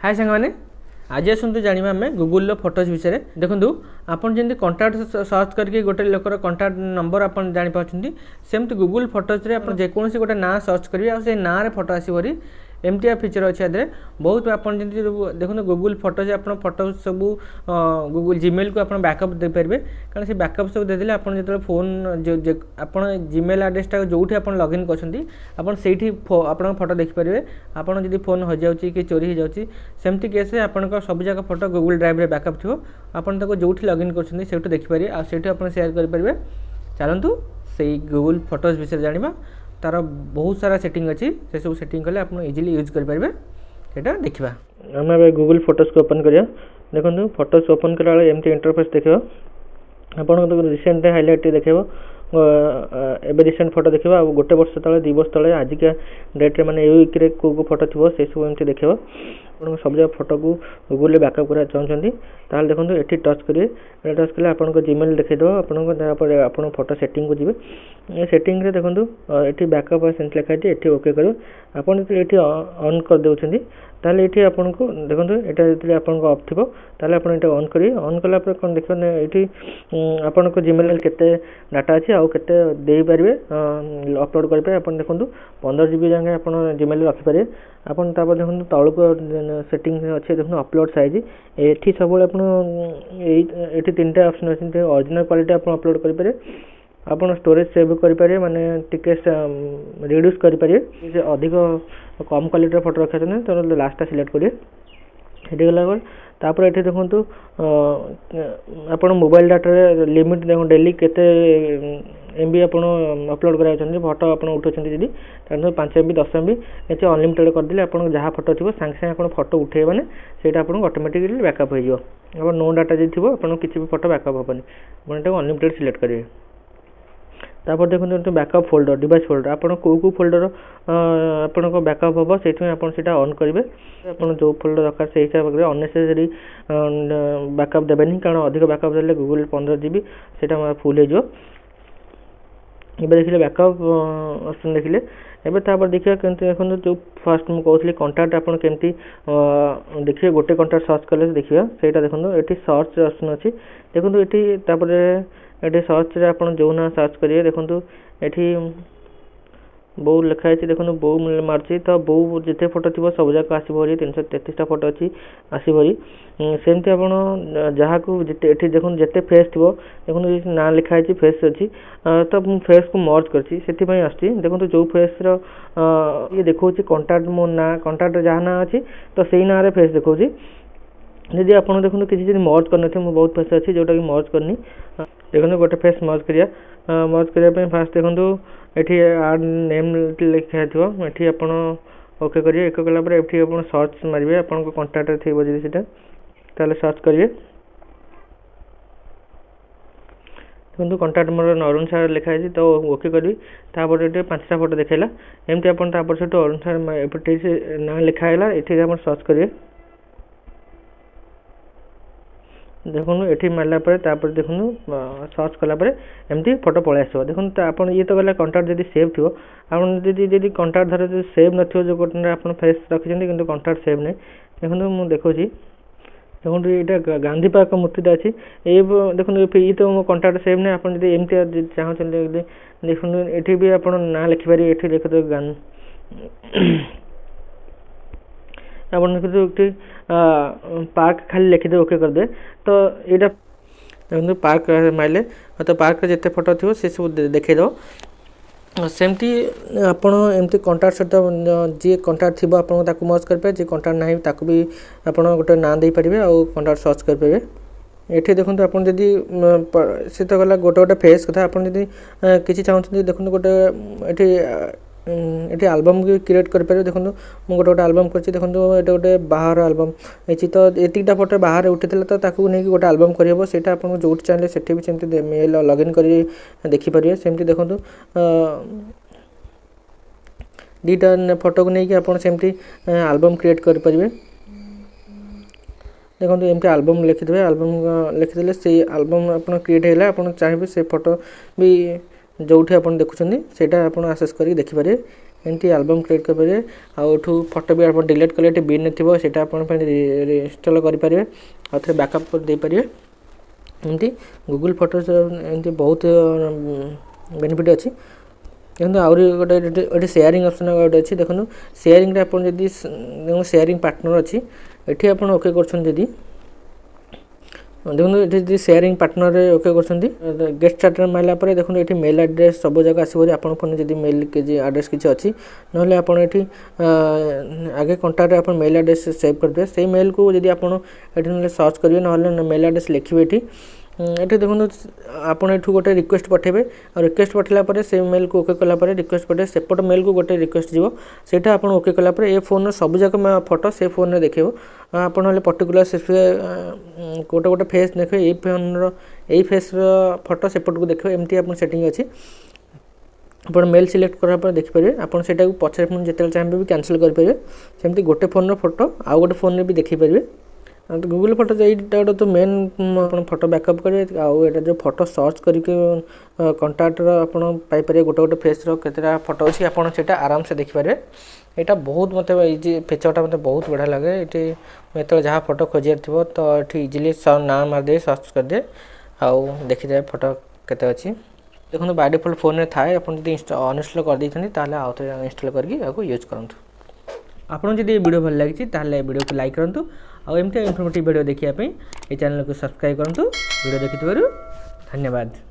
हाय सांगने आज आसतु जाना आम गूगल फोटोज विषय देखूँ आपन जमी कंटाक्ट सर्च करके गोटे लोकर कंटाक्ट नंबर आप जापार सेमती गूगल फोटोज आप जेकोसी गोटे ना सर्च करेंगे और ना फोटो आसपरी एमती फीचर अच्छे आदि बहुत आपन देखो गूगल फोटोज आप फोटो सब गूगल जीमेल को आप बैकअप दे पारे कारण से बैकअप सब देदेले आप जो फोन आप जीमेल आड्रेसटा जो आप लॉगिन कर फोटो देखिपारे आपड़ जब फोन हो जाऊँगी कि चोरी हो जाऊँगी सेमती केस आप सब जाक फोटो गूगल ड्राइव बैकअप थो आपड़ जो लॉगिन कर देखिपारे आप सेयार करेंगे। चलतु से गूगल फोटोज विषय जाना तार बहुत सारा सेटिंग अच्छी से सब सेटिंग कले आप इजिली यूज करेंगे सेटा देखा आम गूगल फोटोज को ओपन करिया देखो फोटोज ओपन कला एमती इंटरफेस देखो आप रिसेंट हाइलाइट देखो एबे रिसेंट फोटो देखा आ गोटे वर्ष तले 2 वर्ष तले आजिका डेट्रे माने वीक्रे को फोटो थो से सब एमती देखो आप सब जगह फोटो को गूगल बैकअप करा चाहते ताल देखो ये टच करेंगे टच कले आप जीमेल देखो आप फोटो सेटिंग को जी सेटिंग रे देखो ये बैकअप सेंट लिखाई ये ओके कर आपन ये ऑन कर दे ताले ये आपन को देखो ये आपन ऑफ थी ताले आप ऑन करेंगे ऑन कला कौन देखिए ये आपन को जीमेल केते डाटा अच्छी आउ केते दे पारे अपलोड करेंगे आप देखो 15 GB जाए आप जीमेल रखिपारे आपन तापर देखो तौक सेटिंग अच्छे देखो अपलोड साइज ये सब ये 3टा ऑप्शन अच्छे ओरिजिनल क्वालिटी आप अपलोड करेंगे आप स्टोरेज सेव करेंगे माने टिके रिड्यूस करेंगे अधिक कम क्वालिटी फोटो रखा तो लास्ट सिलेक्ट करेंगे ये गला तापर ये देखो आप मोबाइल डाटा लिमिट देखो डेली केते MB आप अपलोड कराई फोटो आप उठाऊँ जी 5 MB 10 MB ये अनलिमिटेड करदे आप जहाँ फोटो थी सागे सागे आप फोटो उठे मैंने से ऑटोमेटिकली बैकअप हो नो डाटा जी थी आप किसी भी फोटो बैकअप हेनी आप अनलिमिटेड सिलेक्ट करेंगे तापर देखो बैकअप फोल्डर डिवाइस फोल्डर आप को फोल्डर आप बैकअप हम से ऑन करेंगे आप जो फोल्डर दरकार से हिसाब से अननेसेसरी बैकअप देवेनि कारण अधिक बैकअप देले गूगल 15 GB से फुल हो देखिए बैकअप ऑप्शन देखिले एबे तापर देखिए केमती देखो जो फर्स्ट मुझे कहती कंटाक्ट आप केमती देखिए गोटे कंटाक्ट सर्च कले देखिए सेटा देखो ये सर्च ऑप्शन अच्छी देखो ये सर्च रे आप जो ना सर्च करेंगे देखो ये बो लिखाई देखो बो मार्च तो बो जिते फोटो थी सब जाक आसपरी 333टा फोटो अच्छी आसपरी सेमती आप जहाँ को ये देखो जिते फेस थी देखो ना लिखाई फेस अच्छी तो फेस को मर्ज कर देखो जो फेस ये देखो कंटाक्ट मो ना कंटाक्ट जहाँ ना अच्छी तो सही ना रे फेस देखो जदि आप देखो किसी मर्ज करने मो बहुत फेस अच्छी जोटा कि मर्ज करनी देखो गोटे फेस मर्ज करने फास्ट देखो ये आड नेम लिखा थी ये आप ओके करिए एक कलापर ये आप सर्च मारे आप कंटाक्ट थी जी से सर्च करिए देखो कंटाक्ट मोर अरुण सार लिखाई तो ओके करी तापर ये 5टा फोटो देखला एमती आप से अरुण सार ना लिखाला ये आप सर्च करिए देखो ये मारला देखो सर्च कलापर एमती फोटो पलि आस देखो आप ये तो गला कंटाक्ट जब सेव थी आप कंटाक्ट धर सेव न जो गोटे आप फेस रखिंट कि कंटाक्ट सेव नहीं देखो मुझे देखो देखो ये गांधी पार्क मूर्तिटा अच्छी ये देखो ये तो मो कंटाक्ट सेव नहीं आप एमती चाहते देखो ये भी आप ना लिखिपारे ये देखो गान आप देखते पार्क खाली लिखिदे ओके करदे तो यहाँ देखो पार्क मारे तो पार्क जिते फोटो थी से सब देखद सेमती आपण एमती कंटाक्ट सहित जी कंटाक्ट थी आप मर्ज करेंगे जी कंटाक्ट ना ताकू भी आप गोटे ना दे पारे और कंटाक्ट सर्च करेंगे ये देखो आप सी तो गला गोटे गोटे फेस कथा आप किसी चाहते देखो गोटे ये आलबम क्रिएट करेंगे देखो मुझे गोटे गोटे आलबम कर देखो ये गोटे बाहर आलबम होती तो एतिकटा फोटो बाहर उठी तो नहीं गोटे आलबम करहब से आप जो चाहिए से भी सेमती मेल लॉगिन कर देखिपारे सेमती देखो 2टा फोटो को लेकिन आप सेमती आलबम क्रिएट करेंगे देखो एमती आलबम लिखिदे आलबम लिखिदे से आलबम आप क्रिएट है आप चाहिए से फोटो भी जो आप देखुं से आप आसेस कर देखिपारे एमती एल्बम क्रिएट कर पारे आठू फोटो भी आप डिलीट कले बिन थी से इंस्टॉल करेंगे आउ थे बैकअप कर दे पारे एमती गूगल फोटोज एमती बहुत बेनिफिट अच्छी देखो आउरी गोटे शेयरिंग ऑप्शन गोटे अच्छी देखो शेयरिंग आप शेयरिंग पार्टनर अच्छी ये आप ओके कर देखो ये शेयरिंग पार्टनर ओके कर गेस्ट स्टार्टर मारला देखो ये मेल एड्रेस सब जगह आसो आप फोन जब मेल के एड्रेस किसी अच्छी ना आप आगे कंटाक्ट आप मेल एड्रेस सेव करदे से मेल को जब आप सर्च करेंगे ना मेल एड्रेस लिखे ये देखो आपड़ यू गोटे रिक्वेस्ट पठेबे और रिक्वेस्ट पठेला से मेल को ओके कला रिक्वेस्ट पठे सेपट मेल को गोटे रिक्वेस्ट जीव सेटा आप ओके कला ये फोन सब जाक फोटो से फोन में देखो आप पर्टिकुलर से गोटे गोटे फेस देखे ये फोन यही फेस फोटो सेपट को देख एमती आप सेटिंग अच्छी आप मेल सिलेक्ट करापर देखिपारे आप पछे जिते चाहिए भी कैंसिल करेंगे सेमती गोटे फोन फोटो आउ गोटे फोन भी देखिपारे तो गूगल फोटो ये तो मेन आप फोटो बैकअप करेंगे आउ ये जो फोटो सर्च करके कंटाक्टर आपरे गोटे गोटे फेस केतटा फोटो अच्छी आपटा आराम से देखिपारे यहाँ बहुत मत फीचरटा मत बहुत बढ़िया लगे ये मुझे जहाँ फोटो खोजार थो तो ये इजिली ना मारदे सर्च करदे आउ देखीदे फोटो केते अच्छी देखो बाय डिफॉल्ट फोन में थाए आप अनइंस्टॉल कर देते आउ थे इंस्टॉल करके यूज करूँ आपको जब वीडियो भल लगी वीडियो को लाइक करूँ और एमती इनफॉर्मेटिव वीडियो देखिए ये चैनल को सब्सक्राइब करूँ वीडियो देखि धन्यवाद।